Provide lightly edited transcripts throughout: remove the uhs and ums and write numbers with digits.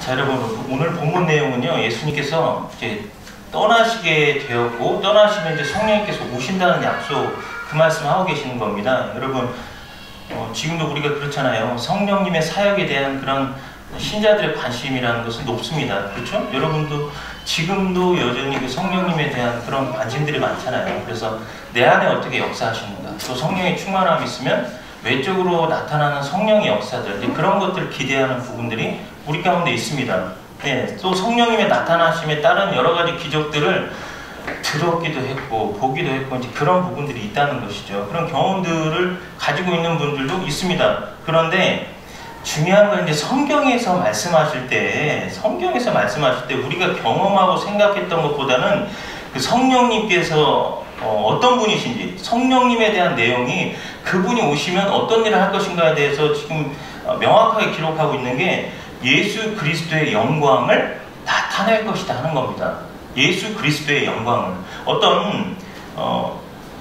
자, 여러분, 오늘 본문 내용은요, 예수님께서 이제 떠나시게 되었고, 떠나시면 이제 성령님께서 오신다는 약속, 그 말씀을 하고 계시는 겁니다. 여러분, 지금도 우리가 그렇잖아요. 성령님의 사역에 대한 그런 신자들의 관심이라는 것은 높습니다. 그렇죠? 여러분도 지금도 여전히 그 성령님에 대한 그런 관심들이 많잖아요. 그래서 내 안에 어떻게 역사하시는가, 또 성령의 충만함이 있으면 외적으로 나타나는 성령의 역사들, 그런 것들을 기대하는 부분들이 우리 가운데 있습니다. 네, 또 성령님의 나타나심에 따른 여러 가지 기적들을 들었기도 했고 보기도 했고 이제 그런 부분들이 있다는 것이죠. 그런 경험들을 가지고 있는 분들도 있습니다. 그런데 중요한 건 이제 성경에서 말씀하실 때 우리가 경험하고 생각했던 것보다는 그 성령님께서 어떤 분이신지, 성령님에 대한 내용이 그분이 오시면 어떤 일을 할 것인가에 대해서 지금 명확하게 기록하고 있는 게 예수 그리스도의 영광을 나타낼 것이다 하는 겁니다. 예수 그리스도의 영광을, 어떤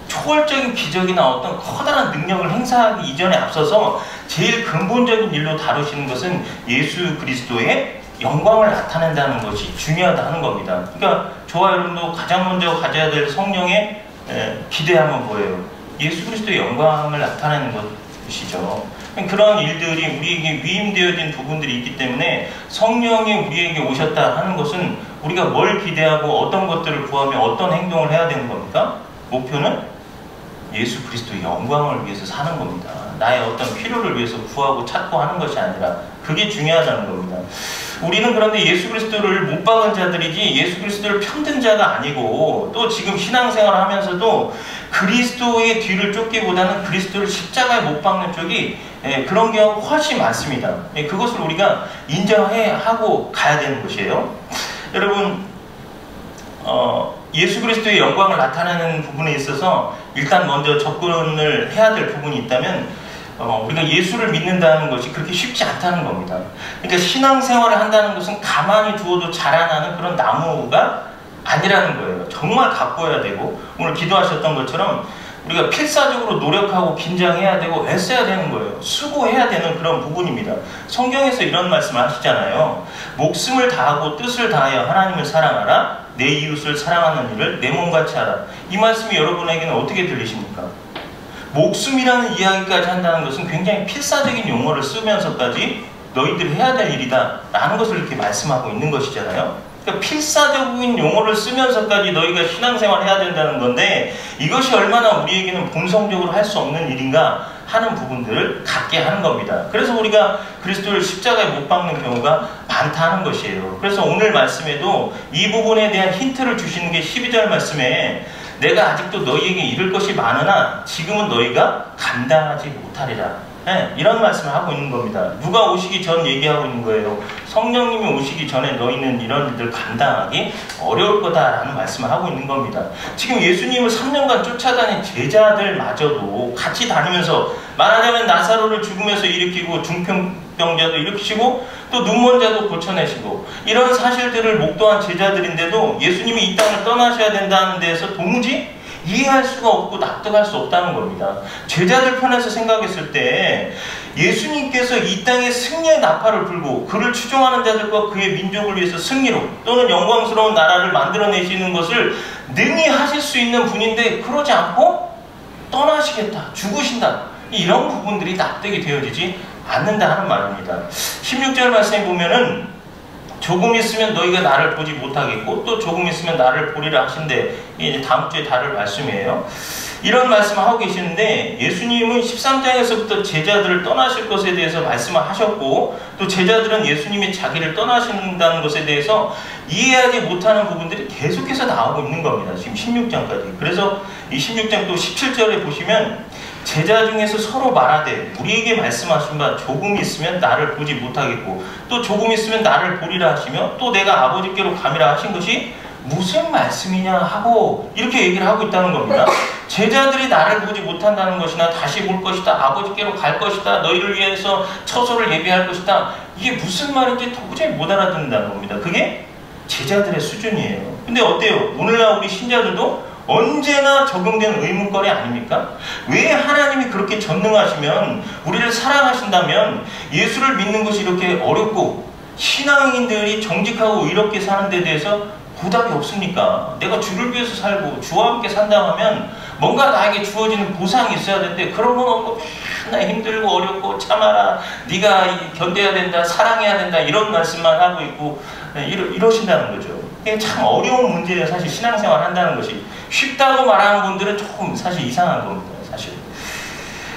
초월적인 기적이나 어떤 커다란 능력을 행사하기 이전에 앞서서 제일 근본적인 일로 다루시는 것은 예수 그리스도의 영광을 나타낸다는 것이 중요하다 하는 겁니다. 그러니까 저와 여러분도 가장 먼저 가져야 될 성령의 기대함은 뭐예요? 예수 그리스도의 영광을 나타내는 것이죠. 그런 일들이 우리에게 위임되어진 부분들이 있기 때문에 성령이 우리에게 오셨다 하는 것은 우리가 뭘 기대하고 어떤 것들을 구하며 어떤 행동을 해야 되는 겁니까? 목표는 예수 그리스도의 영광을 위해서 사는 겁니다. 나의 어떤 필요를 위해서 구하고 찾고 하는 것이 아니라 그게 중요하다는 겁니다. 우리는 그런데 예수 그리스도를 못 박은 자들이지 예수 그리스도를 편든 자가 아니고, 또 지금 신앙생활을 하면서도 그리스도의 뒤를 쫓기보다는 그리스도를 십자가에 못 박는 쪽이 그런 경우가 훨씬 많습니다. 그것을 우리가 인정하고 가야 되는 것이에요. 여러분, 예수 그리스도의 영광을 나타내는 부분에 있어서 일단 먼저 접근을 해야 될 부분이 있다면 우리가 예수를 믿는다는 것이 그렇게 쉽지 않다는 겁니다. 그러니까 신앙생활을 한다는 것은 가만히 두어도 자라나는 그런 나무가 아니라는 거예요. 정말 가꿔야 되고, 오늘 기도하셨던 것처럼 우리가 필사적으로 노력하고 긴장해야 되고 애써야 되는 거예요. 수고해야 되는 그런 부분입니다. 성경에서 이런 말씀을 하시잖아요. 목숨을 다하고 뜻을 다하여 하나님을 사랑하라. 내 이웃을 사랑하는 일을 내 몸같이 하라. 이 말씀이 여러분에게는 어떻게 들리십니까? 목숨이라는 이야기까지 한다는 것은 굉장히 필사적인 용어를 쓰면서까지 너희들이 해야 될 일이다 라는 것을 이렇게 말씀하고 있는 것이잖아요. 그러니까 필사적인 용어를 쓰면서까지 너희가 신앙생활을 해야 된다는 건데, 이것이 얼마나 우리에게는 본성적으로 할 수 없는 일인가 하는 부분들을 갖게 하는 겁니다. 그래서 우리가 그리스도를 십자가에 못 박는 경우가 많다는 것이에요. 그래서 오늘 말씀에도 이 부분에 대한 힌트를 주시는 게 12절 말씀에 내가 아직도 너희에게 이를 것이 많으나 지금은 너희가 감당하지 못하리라. 이런 말씀을 하고 있는 겁니다. 누가 오시기 전 얘기하고 있는 거예요. 성령님이 오시기 전에 너희는 이런 일들 감당하기 어려울 거다라는 말씀을 하고 있는 겁니다. 지금 예수님을 3년간 쫓아다닌 제자들마저도 같이 다니면서, 말하자면 나사로를 죽음에서 일으키고 중풍병자도 일으키시고 또 눈먼 자도 고쳐내시고, 이런 사실들을 목도한 제자들인데도 예수님이 이 땅을 떠나셔야 된다는 데에서 도무지 이해할 수가 없고 납득할 수 없다는 겁니다. 제자들 편에서 생각했을 때 예수님께서 이 땅에 승리의 나팔을 불고 그를 추종하는 자들과 그의 민족을 위해서 승리로 또는 영광스러운 나라를 만들어내시는 것을 능히 하실 수 있는 분인데, 그러지 않고 떠나시겠다, 죽으신다, 이런 부분들이 납득이 되어지지 않는다 하는 말입니다. 16절 말씀에 보면은 조금 있으면 너희가 나를 보지 못하겠고 또 조금 있으면 나를 보리라 하신대. 이제 다음 주에 다룰 말씀이에요. 이런 말씀을 하고 계시는데, 예수님은 13장에서부터 제자들을 떠나실 것에 대해서 말씀을 하셨고, 또 제자들은 예수님이 자기를 떠나신다는 것에 대해서 이해하지 못하는 부분들이 계속해서 나오고 있는 겁니다. 지금 16장까지. 그래서 이 16장 또 17절에 보시면 제자 중에서 서로 말하되 우리에게 말씀하신 바 조금 있으면 나를 보지 못하겠고 또 조금 있으면 나를 보리라 하시며 또 내가 아버지께로 가미라 하신 것이 무슨 말씀이냐 하고 이렇게 얘기를 하고 있다는 겁니다. 제자들이 나를 보지 못한다는 것이나 다시 볼 것이다, 아버지께로 갈 것이다, 너희를 위해서 처소를 예비할 것이다, 이게 무슨 말인지 도저히 못 알아듣는다는 겁니다. 그게 제자들의 수준이에요. 근데 어때요? 오늘날 우리 신자들도 언제나 적용되는 의문거리 아닙니까? 왜 하나님이 그렇게 전능하시면, 우리를 사랑하신다면 예수를 믿는 것이 이렇게 어렵고 신앙인들이 정직하고 의롭게 사는 데 대해서 보답이 없습니까? 내가 주를 위해서 살고 주와 함께 산다 하면 뭔가 나에게 주어지는 보상이 있어야 되는데 그런 건 없고 맨날 힘들고 어렵고 참아라, 네가 견뎌야 된다, 사랑해야 된다, 이런 말씀만 하고 있고 이러신다는 거죠. 이게 참 어려운 문제예요. 사실 신앙생활 한다는 것이 쉽다고 말하는 분들은 조금 사실 이상한 겁니다. 사실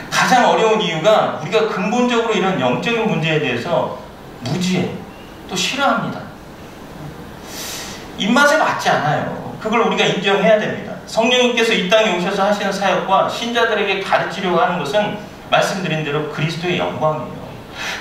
가장 어려운 이유가 우리가 근본적으로 이런 영적인 문제에 대해서 무지해, 또 싫어합니다. 입맛에 맞지 않아요. 그걸 우리가 인정해야 됩니다. 성령님께서 이 땅에 오셔서 하시는 사역과 신자들에게 가르치려고 하는 것은 말씀드린 대로 그리스도의 영광이에요.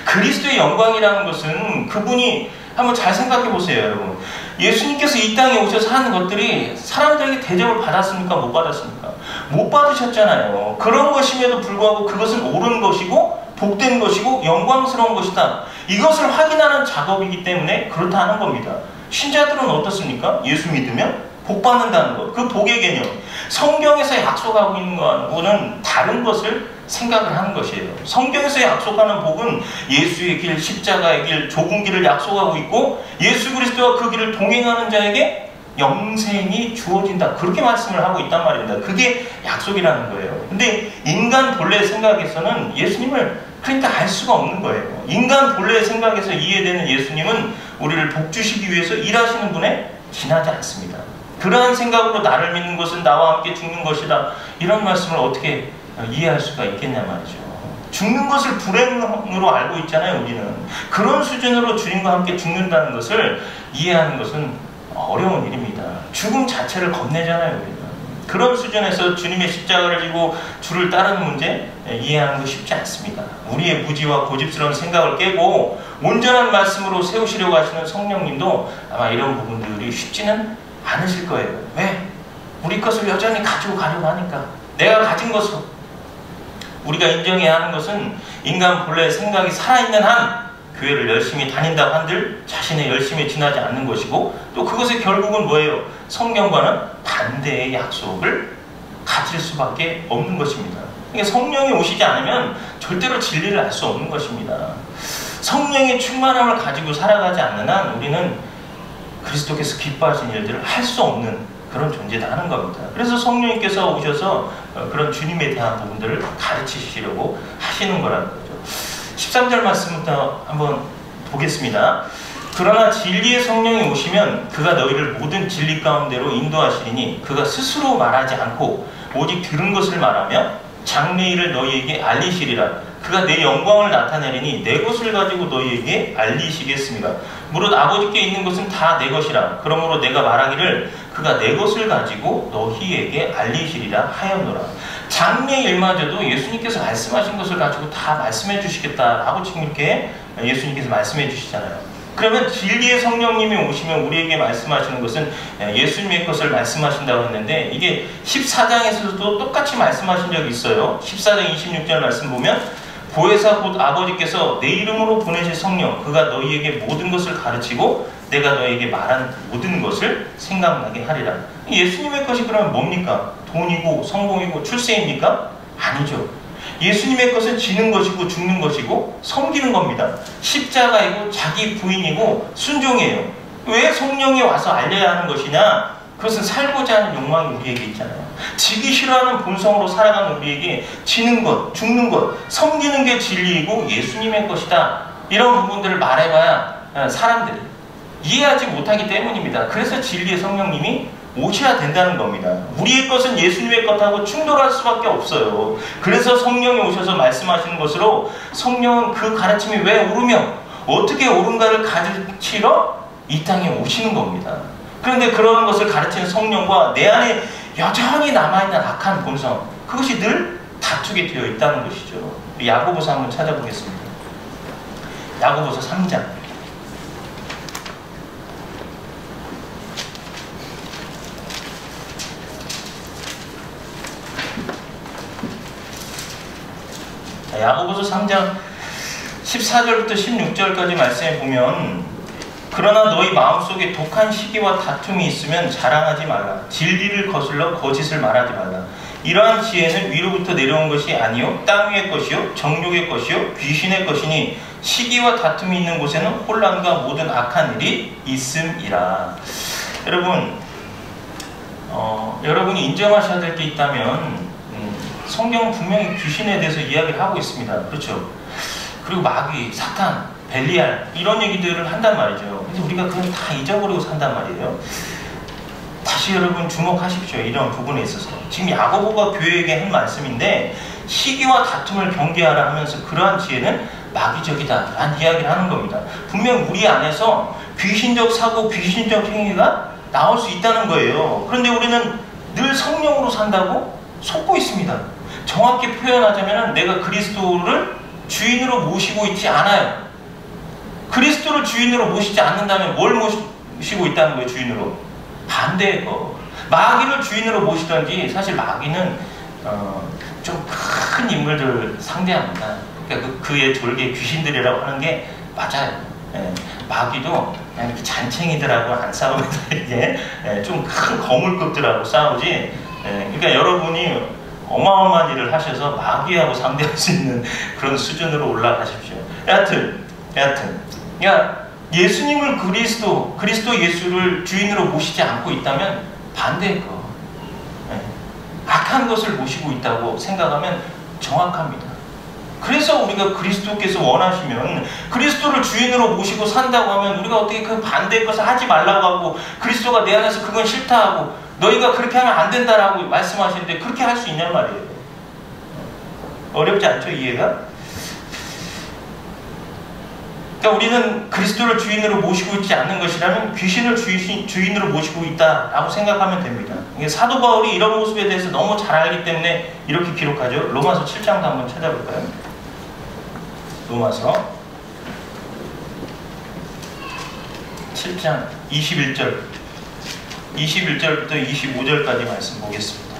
그리스도의 영광이라는 것은 그분이 한번 잘 생각해 보세요, 여러분. 예수님께서 이 땅에 오셔서 하는 것들이 사람들에게 대접을 받았습니까? 못 받았습니까? 못 받으셨잖아요. 그런 것임에도 불구하고 그것은 옳은 것이고 복된 것이고 영광스러운 것이다. 이것을 확인하는 작업이기 때문에 그렇다는 겁니다. 신자들은 어떻습니까? 예수 믿으면 복 받는다는 것, 그 복의 개념, 성경에서 약속하고 있는 것과는 다른 것을 생각을 하는 것이에요. 성경에서 약속하는 복은 예수의 길, 십자가의 길, 좁은 길을 약속하고 있고 예수 그리스도와 그 길을 동행하는 자에게 영생이 주어진다, 그렇게 말씀을 하고 있단 말입니다. 그게 약속이라는 거예요. 근데 인간 본래의 생각에서는 예수님을 그러니까 알 수가 없는 거예요. 인간 본래의 생각에서 이해되는 예수님은 우리를 복 주시기 위해서 일하시는 분에 지나지 않습니다. 그러한 생각으로 나를 믿는 것은 나와 함께 죽는 것이다, 이런 말씀을 어떻게 이해할 수가 있겠냐 말이죠. 죽는 것을 불행으로 알고 있잖아요, 우리는. 그런 수준으로 주님과 함께 죽는다는 것을 이해하는 것은 어려운 일입니다. 죽음 자체를 겁내잖아요, 우리는. 그런 수준에서 주님의 십자가를 지고 주를 따르는 문제 이해하는 거 쉽지 않습니다. 우리의 무지와 고집스러운 생각을 깨고 온전한 말씀으로 세우시려고 하시는 성령님도 아마 이런 부분들이 쉽지는 않으실 거예요. 왜? 우리 것을 여전히 가지고 가려고 하니까. 내가 가진 것을 우리가 인정해야 하는 것은 인간 본래의 생각이 살아있는 한 교회를 열심히 다닌다고 한들 자신의 열심에 지나지 않는 것이고, 또 그것의 결국은 뭐예요? 성경과는 반대의 약속을 가질 수밖에 없는 것입니다. 그러니까 성령이 오시지 않으면 절대로 진리를 알 수 없는 것입니다. 성령의 충만함을 가지고 살아가지 않는 한 우리는 그리스도께서 기뻐하신 일들을 할 수 없는 그런 존재다 하는 겁니다. 그래서 성령님께서 오셔서 그런 주님에 대한 부분들을 가르치시려고 하시는 거라는 거죠. 13절 말씀부터 한번 보겠습니다. 그러나 진리의 성령이 오시면 그가 너희를 모든 진리 가운데로 인도하시리니 그가 스스로 말하지 않고 오직 들은 것을 말하며 장래일을 너희에게 알리시리라. 그가 내 영광을 나타내리니 내 것을 가지고 너희에게 알리시겠습니다. 무릇 아버지께 있는 것은 다 내 것이라. 그러므로 내가 말하기를 그가 내 것을 가지고 너희에게 알리시리라 하였노라. 장래일마저도 예수님께서 말씀하신 것을 가지고 다 말씀해 주시겠다라고 지금 이렇게 예수님께서 말씀해 주시잖아요. 그러면 진리의 성령님이 오시면 우리에게 말씀하시는 것은 예수님의 것을 말씀하신다고 했는데, 이게 14장에서도 똑같이 말씀하신 적이 있어요. 14장 26절 말씀 보면 보혜사 곧 아버지께서 내 이름으로 보내실 성령 그가 너희에게 모든 것을 가르치고 내가 너희에게 말한 모든 것을 생각나게 하리라. 예수님의 것이 그러면 뭡니까? 돈이고 성공이고 출세입니까? 아니죠. 예수님의 것은 지는 것이고 죽는 것이고 섬기는 겁니다. 십자가이고 자기 부인이고 순종이에요. 왜 성령이 와서 알려야 하는 것이냐? 그것은 살고자 하는 욕망이 우리에게 있잖아요. 지기 싫어하는 본성으로 살아가는 우리에게 지는 것, 죽는 것, 섬기는 게 진리이고 예수님의 것이다, 이런 부분들을 말해봐야 사람들이 이해하지 못하기 때문입니다. 그래서 진리의 성령님이 오셔야 된다는 겁니다. 우리의 것은 예수님의 것하고 충돌할 수밖에 없어요. 그래서 성령이 오셔서 말씀하시는 것으로 성령은 그 가르침이 왜 옳으며 어떻게 옳은가를 가르치러 이 땅에 오시는 겁니다. 그런데 그런 것을 가르치는 성령과 내 안에 여전히 남아있는 악한 본성, 그것이 늘 다투게 되어 있다는 것이죠. 야고보서 한번 찾아보겠습니다. 야고보서 3장. 야고보서 3장 14절부터 16절까지 말씀해 보면, 그러나 너희 마음속에 독한 시기와 다툼이 있으면 자랑하지 말라. 진리를 거슬러 거짓을 말하지 말라. 이러한 지혜는 위로부터 내려온 것이 아니요 땅 위의 것이요 정욕의 것이요 귀신의 것이니 시기와 다툼이 있는 곳에는 혼란과 모든 악한 일이 있음이라. 여러분, 여러분이 인정하셔야 될 게 있다면 성경은 분명히 귀신에 대해서 이야기를 하고 있습니다. 그렇죠? 그리고 마귀, 사탄, 벨리알 이런 얘기들을 한단 말이죠. 그래서 우리가 그걸 다 잊어버리고 산단 말이에요. 다시 여러분 주목하십시오. 이런 부분에 있어서 지금 야고보가 교회에게 한 말씀인데 시기와 다툼을 경계하라 하면서 그러한 지혜는 마귀적이다 라는 이야기를 하는 겁니다. 분명 우리 안에서 귀신적 사고, 귀신적 행위가 나올 수 있다는 거예요. 그런데 우리는 늘 성령으로 산다고 속고 있습니다. 정확히 표현하자면 내가 그리스도를 주인으로 모시고 있지 않아요. 그리스도를 주인으로 모시지 않는다면 뭘 모시고 있다는 거예요? 주인으로 반대의 거. 마귀를 주인으로 모시던지, 사실 마귀는 좀 큰 인물들을 상대합니다. 그러니까 그의 졸개 귀신들이라고 하는 게 맞아요. 예, 마귀도 그냥 이렇게 잔챙이들하고 안 싸웁니다. 이게 좀 큰 거물급들하고 싸우지. 그러니까 여러분이 어마어마한 일을 하셔서 마귀하고 상대할 수 있는 그런 수준으로 올라가십시오. 여하튼 야, 예수님을 그리스도 예수를 주인으로 모시지 않고 있다면 반대의 거. 악한 것을 모시고 있다고 생각하면 정확합니다. 그래서 우리가 그리스도께서 원하시면 그리스도를 주인으로 모시고 산다고 하면 우리가 어떻게 그 반대의 것을 하지 말라고 하고 그리스도가 내 안에서 그건 싫다 하고 너희가 그렇게 하면 안 된다라고 말씀하시는데 그렇게 할 수 있냔 말이에요. 어렵지 않죠? 이해가? 그러니까 우리는 그리스도를 주인으로 모시고 있지 않는 것이라면 귀신을 주인으로 모시고 있다라고 생각하면 됩니다. 사도 바울이 이런 모습에 대해서 너무 잘 알기 때문에 이렇게 기록하죠. 로마서 7장도 한번 찾아볼까요? 로마서 7장 21절부터 25절까지 말씀 보겠습니다.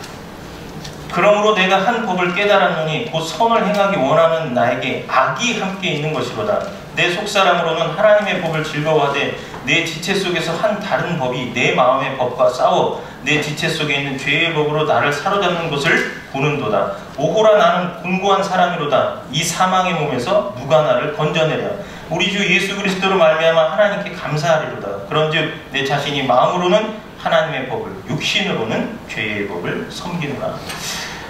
그러므로 내가 한 법을 깨달았노니 곧 선을 행하기 원하는 나에게 악이 함께 있는 것이로다. 내 속사람으로는 하나님의 법을 즐거워하되 내 지체 속에서 한 다른 법이 내 마음의 법과 싸워 내 지체 속에 있는 죄의 법으로 나를 사로잡는 것을 보는도다. 오호라 나는 곤고한 사람이로다. 이 사망의 몸에서 누가 나를 건져내랴. 우리 주 예수 그리스도로 말미암아 하나님께 감사하리로다. 그런즉 내 자신이 마음으로는 하나님의 법을, 육신으로는 죄의 법을 섬기노라.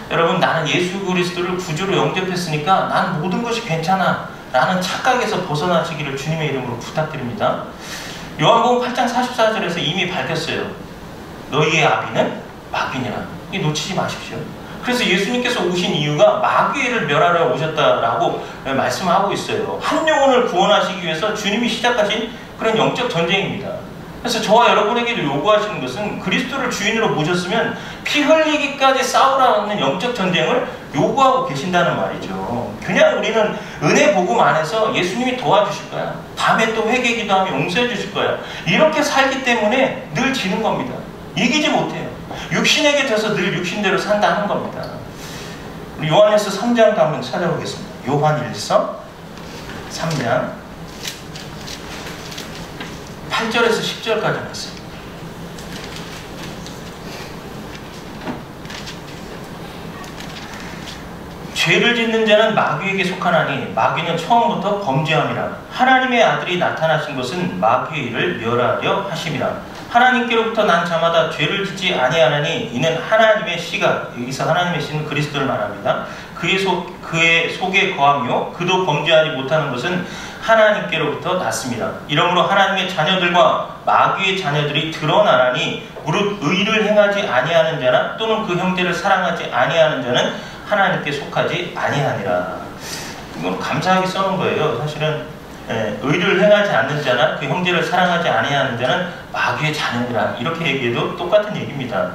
여러분, 나는 예수 그리스도를 구주로 영접했으니까 난 모든 것이 괜찮아 라는 착각에서 벗어나시기를 주님의 이름으로 부탁드립니다. 요한복음 8장 44절에서 이미 밝혔어요. 너희의 아비는 마귀니라. 이 놓치지 마십시오. 그래서 예수님께서 오신 이유가 마귀를 멸하러 오셨다라고 말씀하고 있어요. 한 영혼을 구원하시기 위해서 주님이 시작하신 그런 영적 전쟁입니다. 그래서 저와 여러분에게도 요구하시는 것은 그리스도를 주인으로 모셨으면 피 흘리기까지 싸우라는 영적 전쟁을 요구하고 계신다는 말이죠. 그냥 우리는 은혜 복음 안에서 예수님이 도와주실 거야. 다음에 또 회개 기도하면 용서해 주실 거야. 이렇게 살기 때문에 늘 지는 겁니다. 이기지 못해요. 육신에게 져서 늘 육신대로 산다는 겁니다. 우리 요한일서 3장도 한번 찾아보겠습니다. 요한일서 3장 8절에서 10절까지 말씀. 죄를 짓는 자는 마귀에게 속하나니 마귀는 처음부터 범죄함이라. 하나님의 아들이 나타나신 것은 마귀의 일을 멸하려 하심이라. 하나님께로부터 난 자마다 죄를 짓지 아니하나니 이는 하나님의 씨가, 여기서 하나님의 씨는 그리스도를 말합니다. 그의 속에 거하며 그도 범죄하지 못하는 것은 하나님께로부터 났습니다. 이러므로 하나님의 자녀들과 마귀의 자녀들이 드러나나니 무릇 의를 행하지 아니하는 자나 또는 그 형제를 사랑하지 아니하는 자는 하나님께 속하지 아니하니라. 이건 감사하게 써놓은 거예요. 사실은 의를 행하지 않는 자나 그 형제를 사랑하지 아니하는 자는 마귀의 자녀니라. 이렇게 얘기해도 똑같은 얘기입니다.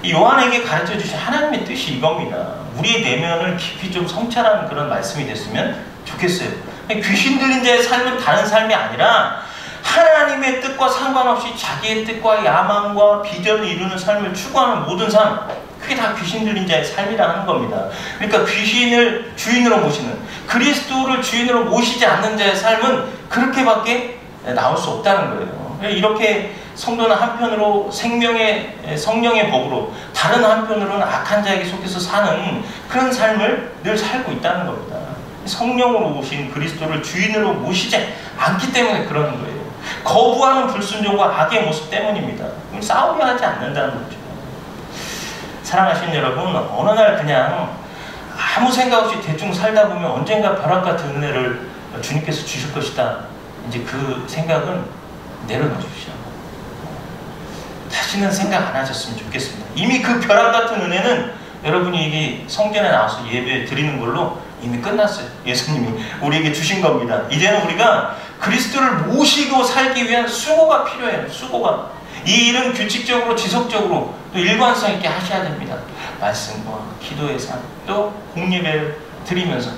요한에게 가르쳐 주신 하나님의 뜻이 이겁니다. 우리의 내면을 깊이 좀 성찰하는 그런 말씀이 됐으면 좋겠어요. 귀신 들린 자의 삶은 다른 삶이 아니라 하나님의 뜻과 상관없이 자기의 뜻과 야망과 비전을 이루는 삶을 추구하는 모든 삶, 그게 다 귀신 들린 자의 삶이라는 겁니다. 그러니까 귀신을 주인으로 모시는, 그리스도를 주인으로 모시지 않는 자의 삶은 그렇게밖에 나올 수 없다는 거예요. 이렇게 성도는 한편으로 생명의 성령의 법으로, 다른 한편으로는 악한 자에게 속해서 사는 그런 삶을 늘 살고 있다는 겁니다. 성령으로 오신 그리스도를 주인으로 모시지 않기 때문에 그러는 거예요. 거부하는 불순종과 악의 모습 때문입니다. 싸우려 하지 않는다는 거죠. 사랑하시는 여러분, 어느 날 그냥 아무 생각 없이 대충 살다 보면 언젠가 벼락 같은 은혜를 주님께서 주실 것이다. 이제 그 생각은 내려놓으십시오. 다시는 생각 안 하셨으면 좋겠습니다. 이미 그 벼락 같은 은혜는 여러분이 이게 성전에 나와서 예배 드리는 걸로 이미 끝났어요. 예수님이 우리에게 주신 겁니다. 이제는 우리가 그리스도를 모시고 살기 위한 수고가 필요해요. 수고가. 이 일은 규칙적으로 지속적으로 또 일관성 있게 하셔야 됩니다. 말씀과 기도의 삶, 또 공예배를 드리면서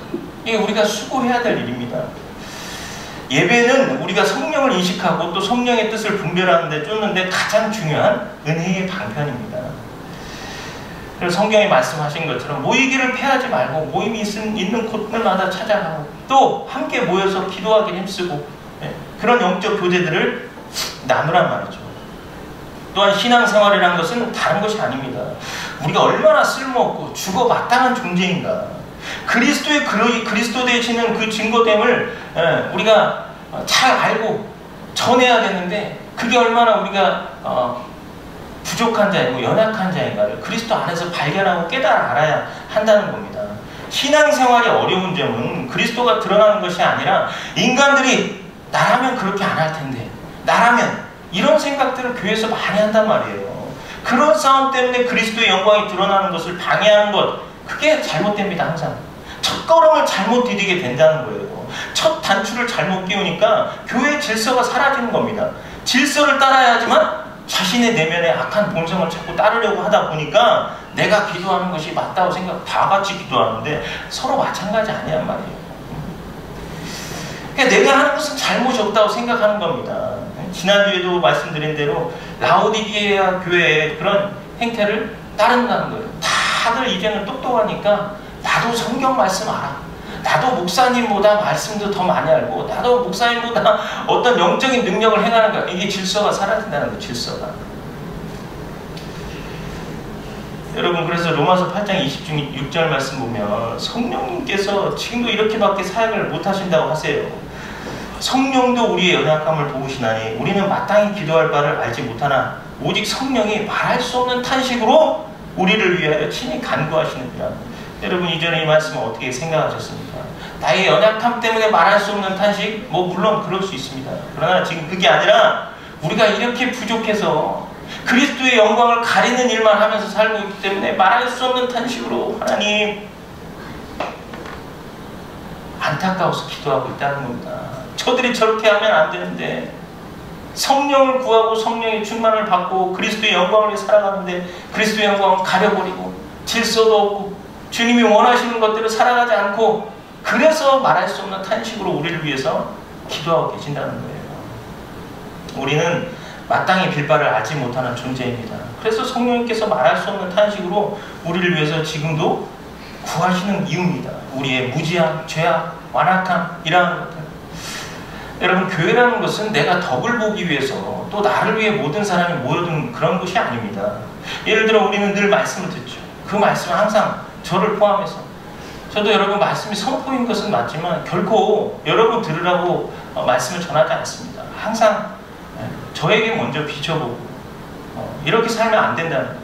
이게 우리가 수고해야 될 일입니다. 예배는 우리가 성령을 인식하고 또 성령의 뜻을 분별하는 데 쫓는 가장 중요한 은혜의 방편입니다. 그래서 성경에 말씀하신 것처럼 모이기를 패하지 말고 모임이 있는 곳들마다 찾아가고 또 함께 모여서 기도하기 힘쓰고 그런 영적 교제들을 나누란 말이죠. 또한 신앙생활이라는 것은 다른 것이 아닙니다. 우리가 얼마나 쓸모없고 죽어 마땅한 존재인가. 그리스도 되시는 그 증거됨을 우리가 잘 알고 전해야 되는데 그게 얼마나 우리가 부족한 자이고 연약한 자인가를 그리스도 안에서 발견하고 알아야 한다는 겁니다. 신앙생활이 어려운 점은 그리스도가 드러나는 것이 아니라 인간들이 나라면 그렇게 안 할 텐데, 나라면 이런 생각들을 교회에서 많이 한단 말이에요. 그런 싸움 때문에 그리스도의 영광이 드러나는 것을 방해하는 것, 그게 잘못됩니다. 항상 첫 걸음을 잘못 디디게 된다는 거예요. 첫 단추를 잘못 끼우니까 교회의 질서가 사라지는 겁니다. 질서를 따라야 하지만 자신의 내면의 악한 본성을 자꾸 따르려고 하다 보니까 내가 기도하는 것이 맞다고 생각, 다 같이 기도하는데 서로 마찬가지 아니란 말이에요. 그러니까 내가 하는 것은 잘못이 없다고 생각하는 겁니다. 지난주에도 말씀드린 대로 라오디게아 교회의 그런 행태를 따른다는 거예요. 다들 이제는 똑똑하니까 나도 성경 말씀 알아. 나도 목사님보다 말씀도 더 많이 알고 나도 목사님보다 어떤 영적인 능력을 행하는 거야. 이게 질서가 사라진다는 거예요. 질서가. 여러분, 그래서 로마서 8장 26절 말씀 보면 성령님께서 지금도 이렇게밖에 사역을 못하신다고 하세요. 성령도 우리의 연약함을 도우시나니 우리는 마땅히 기도할 바를 알지 못하나 오직 성령이 말할 수 없는 탄식으로 우리를 위하여 친히 간구하시느니라. 여러분, 이전에 이 말씀을 어떻게 생각하셨습니까? 나의 연약함 때문에 말할 수 없는 탄식? 물론 그럴 수 있습니다. 그러나 지금 그게 아니라 우리가 이렇게 부족해서 그리스도의 영광을 가리는 일만 하면서 살고 있기 때문에 말할 수 없는 탄식으로 하나님 안타까워서 기도하고 있다는 겁니다. 저들이 저렇게 하면 안 되는데 성령을 구하고 성령의 충만을 받고 그리스도의 영광을 위해 살아가는데 그리스도의 영광을 가려버리고 질서도 없고 주님이 원하시는 것들을 살아가지 않고 그래서 말할 수 없는 탄식으로 우리를 위해서 기도하고 계신다는 거예요. 우리는 마땅히 빌바를 알지 못하는 존재입니다. 그래서 성령님께서 말할 수 없는 탄식으로 우리를 위해서 지금도 구하시는 이유입니다. 우리의 무지함, 죄악, 완악함 이러한 것들. 여러분, 교회라는 것은 내가 덕을 보기 위해서 또 나를 위해 모든 사람이 모여든 그런 것이 아닙니다. 예를 들어 우리는 늘 말씀을 듣죠. 그 말씀은 항상 저를 포함해서 저도 여러분 말씀이 선포인 것은 맞지만 결코 여러분 들으라고 말씀을 전하지 않습니다. 항상 저에게 먼저 비춰보고 이렇게 살면 안 된다는 거예요.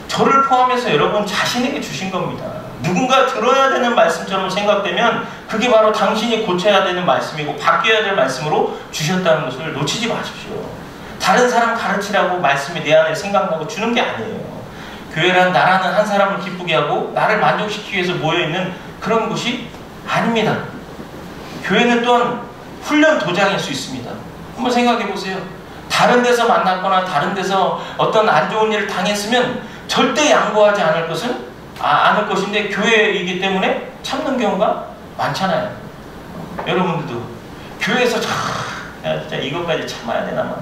저를 포함해서 여러분 자신에게 주신 겁니다. 누군가 들어야 되는 말씀처럼 생각되면 그게 바로 당신이 고쳐야 되는 말씀이고 바뀌어야 될 말씀으로 주셨다는 것을 놓치지 마십시오. 다른 사람 가르치라고 말씀이 내 안에 생각나고 주는 게 아니에요. 교회란 나라는 한 사람을 기쁘게 하고 나를 만족시키기 위해서 모여있는 그런 곳이 아닙니다. 교회는 또한 훈련 도장일 수 있습니다. 한번 생각해 보세요. 다른 데서 만났거나 다른 데서 어떤 안 좋은 일을 당했으면 절대 양보하지 않을 것인데 교회이기 때문에 참는 경우가 많잖아요. 여러분들도 교회에서 진짜 이것까지 참아야 되나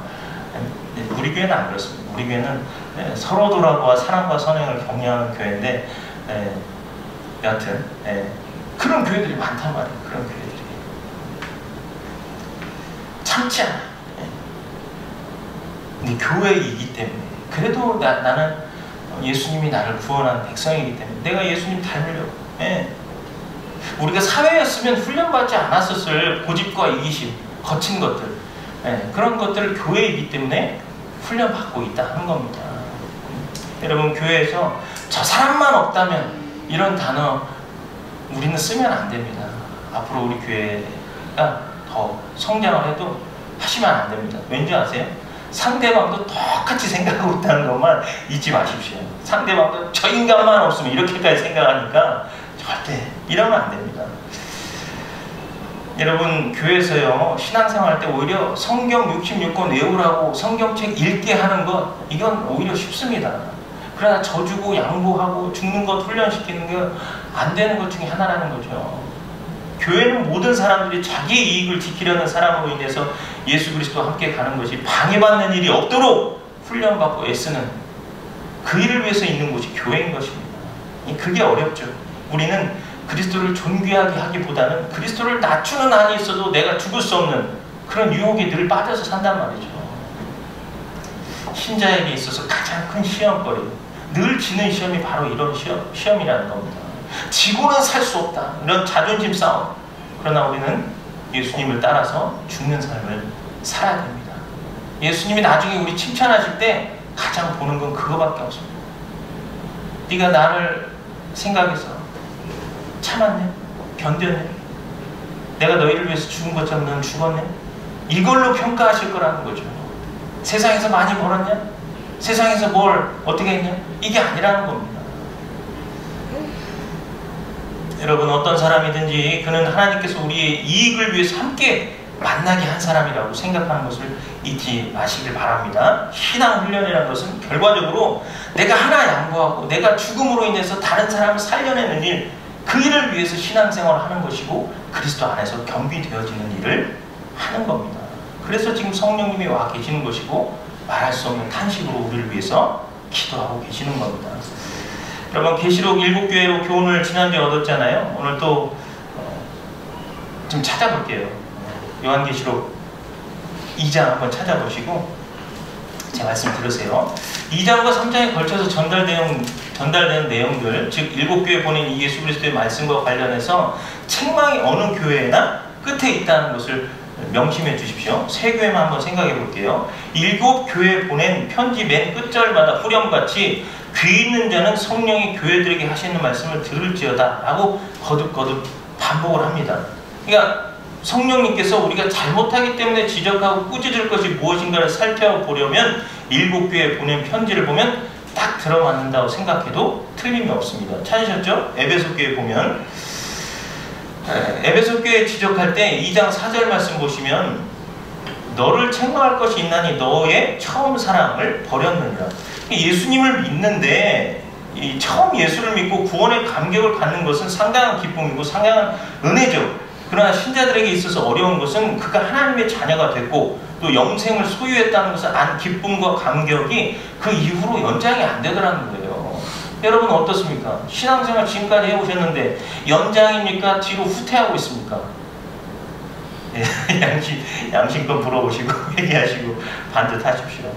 우리 교회는 안 그렇습니다. 우리 교회는 서로 돌아보아 사랑과 선행을 격려하는 교회인데 여하튼 그런 교회들이 많단 말이에요. 그런 교회들이 참지 않아요. 근데 교회이기 때문에 그래도 나는 예수님이 나를 구원한 백성이기 때문에 내가 예수님 닮으려고. 예. 우리가 사회였으면 훈련받지 않았었을 고집과 이기심, 거친 것들, 예. 그런 것들을 교회이기 때문에 훈련받고 있다 하는 겁니다. 여러분, 교회에서 저 사람만 없다면 이런 단어 우리는 쓰면 안 됩니다. 앞으로 우리 교회가 더 성장을 해도 하시면 안 됩니다. 왠지 아세요? 상대방도 똑같이 생각하고 있다는 것만 잊지 마십시오. 상대방도 저 인간만 없으면 이렇게까지 생각하니까 절대 이러면 안 됩니다. 여러분, 교회에서요, 신앙생활 할 때 오히려 성경 66권 외우라고 성경책 읽게 하는 것, 이건 오히려 쉽습니다. 그러나 져주고 양보하고 죽는 것 훈련시키는 게 안 되는 것 중에 하나라는 거죠. 교회는 모든 사람들이 자기의 이익을 지키려는 사람으로 인해서 예수 그리스도와 함께 가는 것이 방해받는 일이 없도록 훈련받고 애쓰는 그 일을 위해서 있는 곳이 교회인 것입니다. 그게 어렵죠. 우리는 그리스도를 존귀하게 하기보다는 그리스도를 낮추는 한이 있어도 내가 죽을 수 없는 그런 유혹에 늘 빠져서 산단 말이죠. 신자에게 있어서 가장 큰 시험거리, 늘 지는 시험이 바로 이런 시험이라는 겁니다. 지고는 살 수 없다, 이런 자존심 싸움. 그러나 우리는 예수님을 따라서 죽는 삶을 살아야 됩니다. 예수님이 나중에 우리 칭찬하실 때 가장 보는 건 그거밖에 없습니다. 네가 나를 생각해서 참았네, 견뎠네, 내가 너희를 위해서 죽은 것처럼 넌 죽었네, 이걸로 평가하실 거라는 거죠. 세상에서 많이 벌었냐? 세상에서 뭘 어떻게 했냐? 이게 아니라는 겁니다. 여러분, 어떤 사람이든지 그는 하나님께서 우리의 이익을 위해서 함께 만나게 한 사람이라고 생각하는 것을 잊지 마시길 바랍니다. 신앙 훈련이라는 것은 결과적으로 내가 하나 양보하고 내가 죽음으로 인해서 다른 사람을 살려내는 일, 그 일을 위해서 신앙생활을 하는 것이고 그리스도 안에서 겸비되어지는 일을 하는 겁니다. 그래서 지금 성령님이 와 계시는 것이고 말할 수 없는 탄식으로 우리를 위해서 기도하고 계시는 겁니다. 여러분, 계시록 7교회로 교훈을 지난주에 얻었잖아요. 오늘 또 좀 찾아볼게요. 요한계시록 2장 한번 찾아보시고 제 말씀 들으세요. 2장과 3장에 걸쳐서 전달되는 내용들, 즉 7교회 보낸 이 예수 그리스도의 말씀과 관련해서 책망이 어느 교회나 끝에 있다는 것을 명심해 주십시오. 세 교회만 한번 생각해 볼게요. 7교회 보낸 편지 맨 끝절마다 후렴같이 귀 있는 자는 성령이 교회들에게 하시는 말씀을 들을지어다 라고 거듭거듭 반복을 합니다. 그러니까 성령님께서 우리가 잘못하기 때문에 지적하고 꾸짖을 것이 무엇인가를 살펴보려면 7교회에 보낸 편지를 보면 딱 들어맞는다고 생각해도 틀림이 없습니다. 찾으셨죠? 에베소교회 보면 에베소교회 지적할 때 2장 4절 말씀 보시면 너를 책망할 것이 있나니 너의 처음 사랑을 버렸느니라. 예수님을 믿는데 처음 예수를 믿고 구원의 감격을 갖는 것은 상당한 기쁨이고 상당한 은혜죠. 그러나 신자들에게 있어서 어려운 것은 그가 하나님의 자녀가 됐고 또 영생을 소유했다는 것을 안 기쁨과 감격이 그 이후로 연장이 안 되더라는 거예요. 여러분 어떻습니까? 신앙생활 지금까지 해오셨는데 연장입니까? 뒤로 후퇴하고 있습니까? 양심껏 물어보시고 회개하시고 반듯하십시오.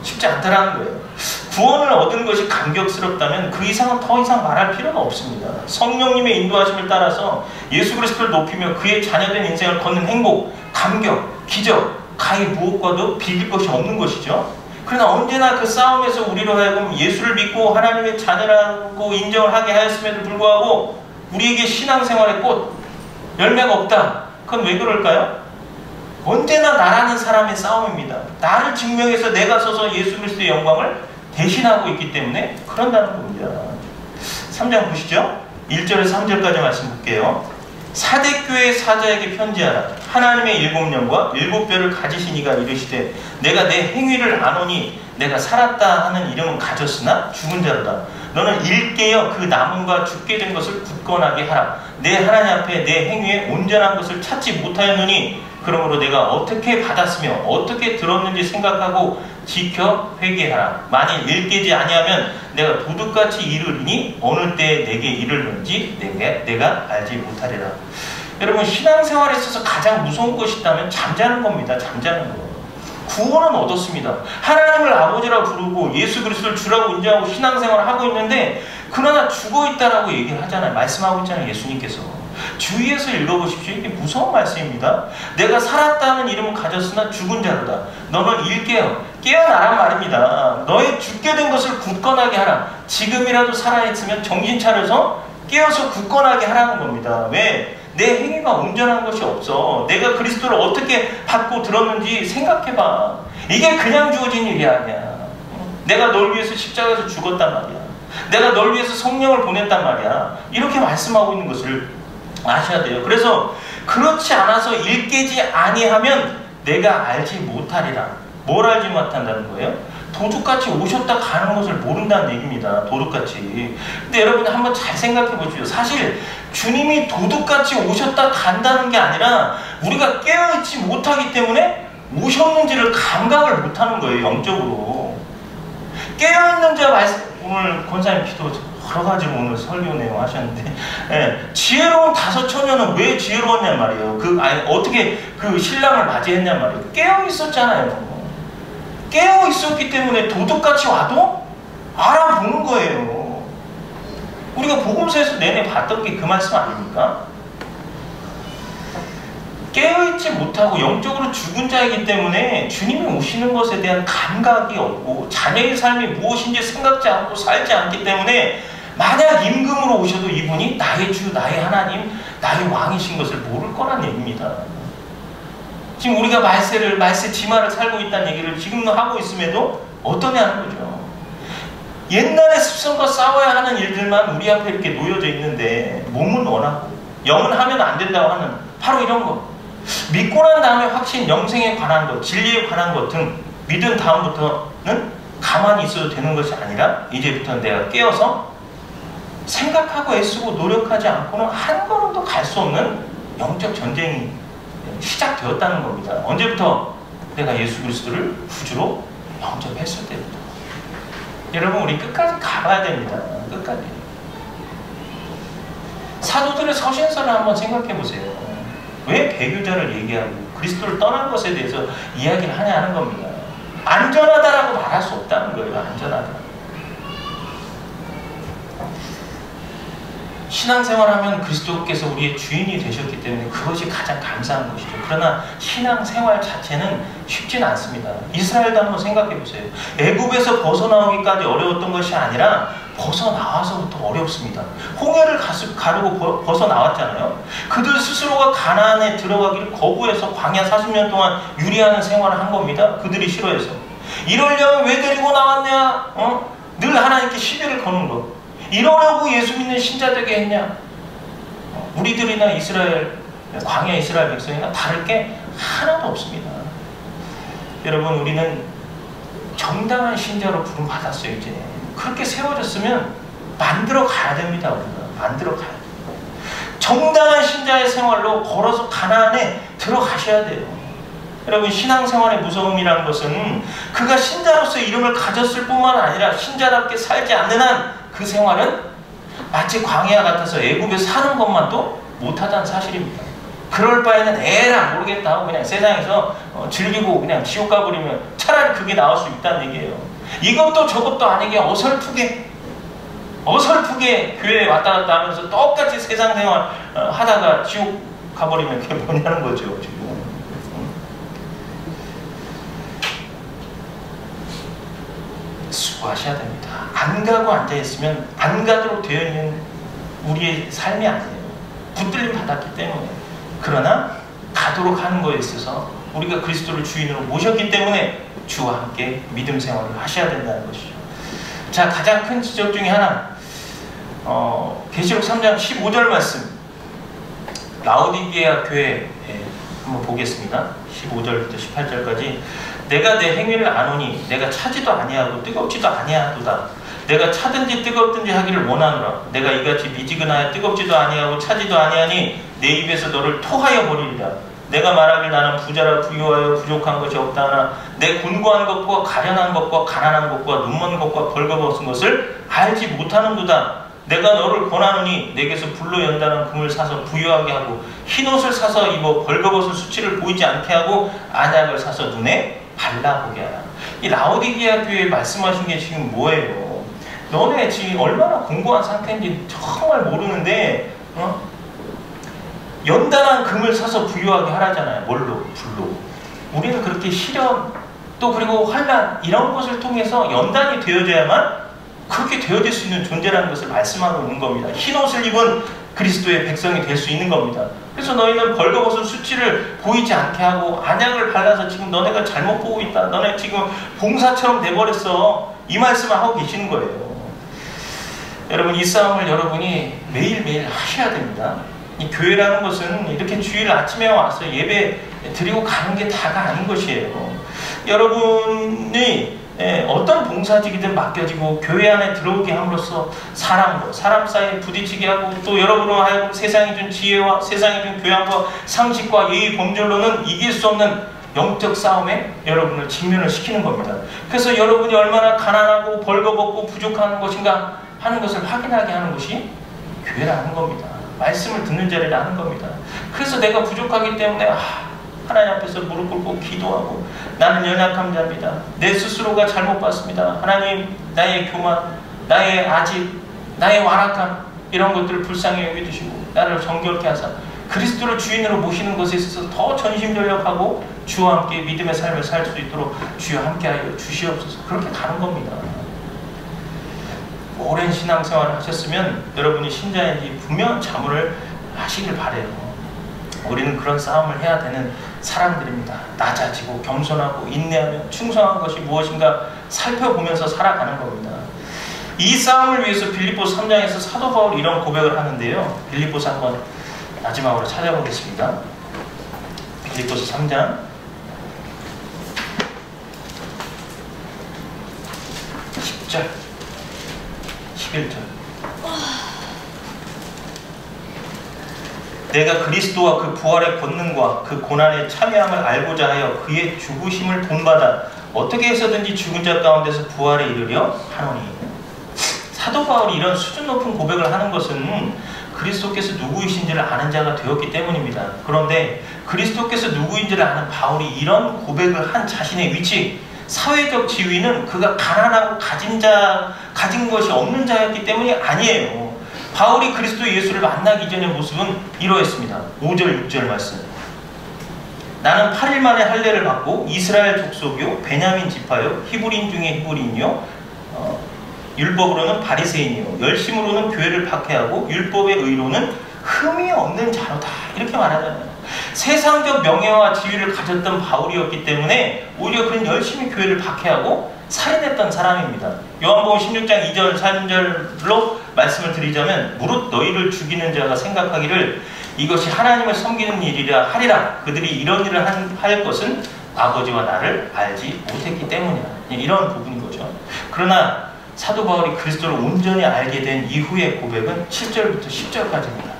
쉽지 않다라는 거예요. 구원을 얻은 것이 감격스럽다면 그 이상은 더 이상 말할 필요가 없습니다. 성령님의 인도하심을 따라서 예수 그리스도를 높이며 그의 자녀된 인생을 걷는 행복, 감격, 기적, 가히 무엇과도 비길 것이 없는 것이죠. 그러나 언제나 그 싸움에서 우리로 하여금 예수를 믿고 하나님의 자녀라고 인정을 하게 하였음에도 불구하고 우리에게 신앙생활의 꽃, 열매가 없다. 그건 왜 그럴까요? 언제나 나라는 사람의 싸움입니다. 나를 증명해서 내가 서서 예수 그리스도의 영광을 대신하고 있기 때문에 그런다는 겁니다. 3장 보시죠. 1절에서 3절까지 말씀 볼게요. 사대교회의 사자에게 편지하라. 하나님의 7년과 7별을 가지신 이가 이르시되 내가 내 행위를 아노니 내가 살았다 하는 이름은 가졌으나 죽은 자로다. 너는 일깨어 그 남음과 죽게 된 것을 굳건하게 하라. 내 하나님 앞에 내 행위에 온전한 것을 찾지 못하였느니 그러므로 내가 어떻게 받았으며 어떻게 들었는지 생각하고 지켜 회개하라. 만일 일깨지 아니하면 내가 도둑같이 이르리니 어느 때에 내게 이르는지 내가 알지 못하리라. 여러분 신앙생활에 있어서 가장 무서운 것이 있다면 잠자는 겁니다. 잠자는 거. 구원은 얻었습니다. 하나님을 아버지라 부르고 예수 그리스도를 주라고 인정하고 신앙생활을 하고 있는데 그러나 죽어있다라고 얘기를 하잖아요. 말씀하고 있잖아요. 예수님께서. 주위에서 읽어보십시오. 이게 무서운 말씀입니다. 내가 살았다는 이름을 가졌으나 죽은 자로다. 너는 일깨어 깨어나란 말입니다. 너의 죽게 된 것을 굳건하게 하라. 지금이라도 살아있으면 정신 차려서 깨어서 굳건하게 하라는 겁니다. 왜? 내 행위가 온전한 것이 없어. 내가 그리스도를 어떻게 받고 들었는지 생각해봐. 이게 그냥 주어진 일이 아니야. 내가 널 위해서 십자가에서 죽었단 말이야. 내가 널 위해서 성령을 보냈단 말이야. 이렇게 말씀하고 있는 것을 아셔야 돼요. 그래서 그렇지 않아서 일깨지 아니하면 내가 알지 못하리라. 뭘 알지 못한다는 거예요? 도둑같이 오셨다 가는 것을 모른다는 얘기입니다. 도둑같이. 근데 여러분 한번 잘 생각해 보십시오. 사실 주님이 도둑같이 오셨다 간다는 게 아니라 우리가 깨어있지 못하기 때문에 오셨는지를 감각을 못하는 거예요. 영적으로. 깨어있는 자 말씀, 오늘 권사님 기도 여러 가지로 오늘 설교 내용 하셨는데, 예, 지혜로운 다섯 처녀는 왜 지혜로웠냔 말이에요. 어떻게 그 신랑을 맞이했냔 말이에요. 깨어 있었잖아요. 깨어 있었기 때문에 도둑같이 와도 알아보는 거예요. 우리가 복음서에서 내내 봤던 게 그 말씀 아닙니까? 깨어있지 못하고 영적으로 죽은 자이기 때문에 주님이 오시는 것에 대한 감각이 없고 자녀의 삶이 무엇인지 생각지 않고 살지 않기 때문에 만약 임금으로 오셔도 이분이 나의 주, 나의 하나님, 나의 왕이신 것을 모를 거란 얘기입니다. 지금 우리가 말세 지마를 살고 있다는 얘기를 지금도 하고 있음에도 어떠냐는 거죠. 옛날의 습성과 싸워야 하는 일들만 우리 앞에 이렇게 놓여져 있는데 몸은 원하고 영은 하면 안 된다고 하는 바로 이런 거. 믿고 난 다음에 확신, 영생에 관한 것, 진리에 관한 것 등 믿은 다음부터는 가만히 있어도 되는 것이 아니라 이제부터는 내가 깨어서 생각하고 애쓰고 노력하지 않고는 한 걸음도 갈 수 없는 영적 전쟁이 시작되었다는 겁니다. 언제부터? 내가 예수 그리스도를 구주로 영접했을 때부터. 여러분 우리 끝까지 가봐야 됩니다. 끝까지. 사도들의 서신서를 한번 생각해 보세요. 왜 배교자를 얘기하고 그리스도를 떠난 것에 대해서 이야기를 하냐 하는 겁니다. 안전하다라고 말할 수 없다는 거예요. 안전하다. 신앙생활하면 그리스도께서 우리의 주인이 되셨기 때문에 그것이 가장 감사한 것이죠. 그러나 신앙생활 자체는 쉽지는 않습니다. 이스라엘도 한번 생각해 보세요. 애굽에서 벗어나오기까지 어려웠던 것이 아니라 벗어나와서부터 어렵습니다. 홍해를 가르고 벗어나왔잖아요. 그들 스스로가 가나안에 들어가기를 거부해서 광야 40년 동안 유리하는 생활을 한 겁니다. 그들이 싫어해서. 이러려면 왜 데리고 나왔냐? 늘 하나님께 시비를 거는 것. 이러려고 예수 믿는 신자 되게 했냐? 우리들이나 이스라엘, 광야 이스라엘 백성이나 다를 게 하나도 없습니다. 여러분 우리는 정당한 신자로 부름받았어요. 이제 그렇게 세워졌으면 만들어 가야 됩니다. 우리가 만들어 가야 돼요. 정당한 신자의 생활로 걸어서 가나안에 들어가셔야 돼요. 여러분 신앙생활의 무서움이라는 것은 그가 신자로서 이름을 가졌을 뿐만 아니라 신자답게 살지 않는 한 그 생활은 마치 광야 같아서 애굽에 사는 것만도 못하다는 사실입니다. 그럴 바에는 에라 모르겠다 하고 그냥 세상에서 즐기고 그냥 지옥 가버리면 차라리 그게 나을 수 있다는 얘기예요. 이것도 저것도 아니게 어설프게 교회에 왔다 갔다 하면서 똑같이 세상 생활 하다가 지옥 가버리면 그게 뭐냐는 거죠. 지금. 수고하셔야 됩니다. 안 가고 앉아있으면 안 가도록 되어 있는 우리의 삶이 아니에요. 붙들림 받았기 때문에. 그러나 가도록 하는 것에 있어서 우리가 그리스도를 주인으로 모셨기 때문에 주와 함께 믿음 생활을 하셔야 된다는 것이죠. 자, 가장 큰 지적 중에 하나, 계시록 3장 15절 말씀, 라오디게아 교회 한번 보겠습니다. 15절부터 18절까지. 내가 내 행위를 아노니 내가 차지도 아니하고 뜨겁지도 아니하도다. 내가 차든지 뜨겁든지 하기를 원하노라. 내가 이같이 미지근하여 뜨겁지도 아니하고 차지도 아니하니 내 입에서 너를 토하여 버리리라. 내가 말하길 나는 부자라 부유하여 부족한 것이 없다 하나 내 곤고한 것과 가련한 것과 가난한 것과 눈먼 것과 벌거벗은 것을 알지 못하는도다. 내가 너를 권하노니 내게서 불로 연다는 금을 사서 부유하게 하고 흰옷을 사서 입어 벌거벗은 수치를 보이지 않게 하고 안약을 사서 눈에 발라보게 하라. 이 라오디게아 교회에 말씀하신 게 지금 뭐예요? 너네 지금 얼마나 공고한 상태인지 정말 모르는데 연단한 금을 사서 부유하게 하라잖아요. 뭘로? 불로. 우리는 그렇게 시련 또 그리고 환난 이런 것을 통해서 연단이 되어져야만 그렇게 되어질 수 있는 존재라는 것을 말씀하고 있는 겁니다. 흰옷을 입은 그리스도의 백성이 될 수 있는 겁니다. 그래서 너희는 벌거벗은 수치를 보이지 않게 하고 안약을 발라서 지금 너네가 잘못 보고 있다. 너네 지금 봉사처럼 돼버렸어. 이 말씀을 하고 계시는 거예요. 여러분 이 싸움을 여러분이 매일매일 하셔야 됩니다. 이 교회라는 것은 이렇게 주일 아침에 와서 예배 드리고 가는 게 다가 아닌 것이에요. 여러분이 어떤 봉사직이든 맡겨지고 교회 안에 들어오게 함으로써 사람과 사람 사이에 부딪히게 하고 또 여러분으로 하여금 세상이 준 지혜와 세상이 준 교양과 상식과 예의 범절로는 이길 수 없는 영적 싸움에 여러분을 직면을 시키는 겁니다. 그래서 여러분이 얼마나 가난하고 벌거벗고 부족한 것인가 하는 것을 확인하게 하는 것이 교회라는 겁니다. 말씀을 듣는 자리라는 겁니다. 그래서 내가 부족하기 때문에 하나님 앞에서 무릎 꿇고 기도하고 나는 연약한 자입니다. 내 스스로가 잘못 봤습니다. 하나님 나의 교만, 나의 아집, 나의 완악함 이런 것들을 불쌍히 여겨주시고 나를 정결케 하사 그리스도를 주인으로 모시는 것에 있어서 더 전심전력하고 주와 함께 믿음의 삶을 살 수 있도록 주여 함께하여 주시옵소서. 그렇게 가는 겁니다. 오랜 신앙생활을 하셨으면 여러분이 신자인지 분명 자문을 하시길 바라요. 우리는 그런 싸움을 해야 되는 사람들입니다. 낮아지고 겸손하고 인내하며 충성한 것이 무엇인가 살펴보면서 살아가는 겁니다. 이 싸움을 위해서 빌립보서 3장에서 사도 바울이 이런 고백을 하는데요. 빌립보서 한번 마지막으로 찾아보겠습니다. 빌립보서 3장 10절 11절 내가 그리스도와 그 부활의 권능과 그 고난에 참여함을 알고자 하여 그의 죽으심을 본받아 어떻게 해서든지 죽은 자 가운데서 부활에 이르려 하노니. 사도 바울이 이런 수준 높은 고백을 하는 것은 그리스도께서 누구이신지를 아는 자가 되었기 때문입니다. 그런데 그리스도께서 누구인지를 아는 바울이 이런 고백을 한 자신의 위치, 사회적 지위는 그가 가난하고 가진 것이 없는 자였기 때문이 아니에요. 바울이 그리스도 예수를 만나기 전의 모습은 이러했습니다. 5절 6절 말씀. 나는 8일 만에 할례를 받고 이스라엘 족속이요 베냐민 지파요 히브리인 중에 히브리인이요 율법으로는 바리새인이요 열심으로는 교회를 박해하고 율법의 의로는 흠이 없는 자로다. 이렇게 말하잖아요. 세상적 명예와 지위를 가졌던 바울이었기 때문에 오히려 그는 열심히 교회를 박해하고 살인했던 사람입니다. 요한복음 16장 2절 3절로 말씀을 드리자면 무릇 너희를 죽이는 자가 생각하기를 이것이 하나님을 섬기는 일이라 하리라. 그들이 이런 일을 할 것은 아버지와 나를 알지 못했기 때문이라. 이런 부분인 거죠. 그러나 사도 바울이 그리스도를 온전히 알게 된 이후의 고백은 7절부터 10절까지입니다.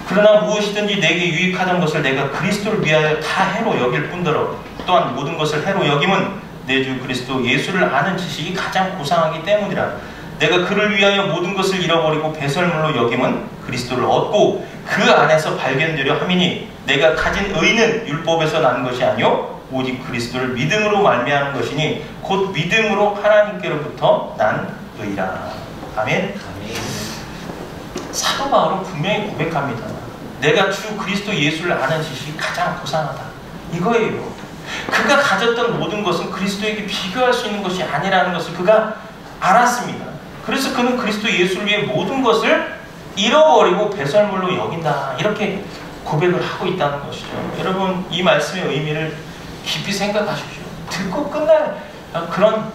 그러나 무엇이든지 내게 유익하던 것을 내가 그리스도를 위하여 다 해로 여길 뿐더러 또한 모든 것을 해로 여김은 내 주 그리스도 예수를 아는 지식이 가장 고상하기 때문이라. 내가 그를 위하여 모든 것을 잃어버리고 배설물로 여김은 그리스도를 얻고 그 안에서 발견되려 함이니 내가 가진 의는 율법에서 난 것이 아니요 오직 그리스도를 믿음으로 말미암은 것이니 곧 믿음으로 하나님께로부터 난 의라. 아멘. 사도 바울은 분명히 고백합니다. 내가 주 그리스도 예수를 아는 지식이 가장 고상하다. 이거예요. 그가 가졌던 모든 것은 그리스도에게 비교할 수 있는 것이 아니라는 것을 그가 알았습니다. 그래서 그는 그리스도 예수를 위해 모든 것을 잃어버리고 배설물로 여긴다. 이렇게 고백을 하고 있다는 것이죠. 여러분 이 말씀의 의미를 깊이 생각하십시오. 듣고 끝날 그런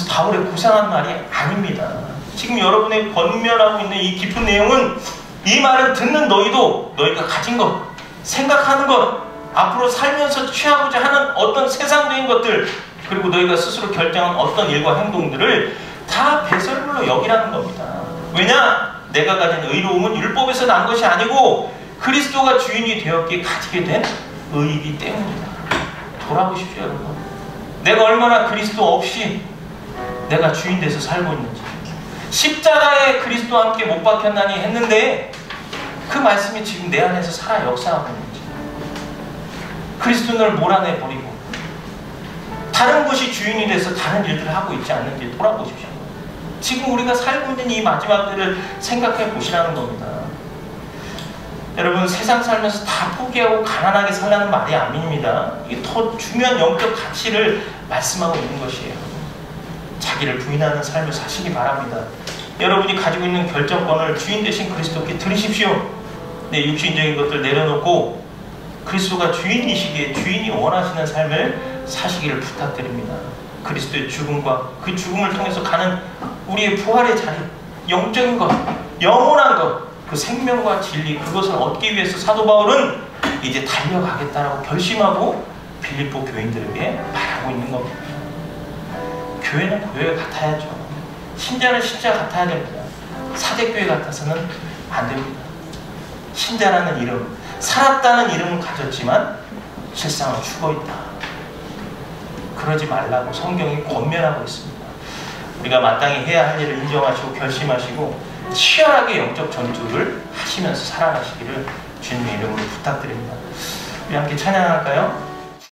바울의 고상한 말이 아닙니다. 지금 여러분의 권면하고 있는 이 깊은 내용은 이 말을 듣는 너희도 너희가 가진 것, 생각하는 것, 앞으로 살면서 취하고자 하는 어떤 세상적인 것들, 그리고 너희가 스스로 결정한 어떤 일과 행동들을 다 배설물로 여기라는 겁니다. 왜냐? 내가 가진 의로움은 율법에서 난 것이 아니고 그리스도가 주인이 되었기에 가지게 된 의이기 때문이다. 돌아보십시오, 여러분. 내가 얼마나 그리스도 없이 내가 주인 돼서 살고 있는지. 십자가에 그리스도와 함께 못 박혔나니 했는데 그 말씀이 지금 내 안에서 살아 역사하고 있는지. 그리스도를 몰아내버리고 다른 것이 주인이 돼서 다른 일들을 하고 있지 않는지 돌아보십시오. 지금 우리가 살고 있는 이 마지막들을 생각해 보시라는 겁니다. 여러분, 세상 살면서 다 포기하고 가난하게 살라는 말이 아닙니다. 이게 더 중요한 영적 가치를 말씀하고 있는 것이에요. 자기를 부인하는 삶을 사시기 바랍니다. 여러분이 가지고 있는 결정권을 주인 되신 그리스도께 드리십시오. 내 육신적인 것들 내려놓고 그리스도가 주인이시기에 주인이 원하시는 삶을 사시기를 부탁드립니다. 그리스도의 죽음과 그 죽음을 통해서 가는 우리의 부활의 자리, 영적인 것, 영원한 것, 그 생명과 진리, 그것을 얻기 위해서 사도 바울은 이제 달려가겠다라고 결심하고 빌립보 교인들에게 말하고 있는 겁니다. 교회는 교회 같아야죠. 신자는 신자 같아야 됩니다. 사대교회 같아서는 안 됩니다. 신자라는 이름, 살았다는 이름은 가졌지만 실상은 죽어있다. 그러지 말라고 성경이 권면하고 있습니다. 우리가 마땅히 해야 할 일을 인정하시고 결심하시고 치열하게 영적 전투를 하시면서 살아가시기를 주님의 이름으로 부탁드립니다. 우리 함께 찬양할까요?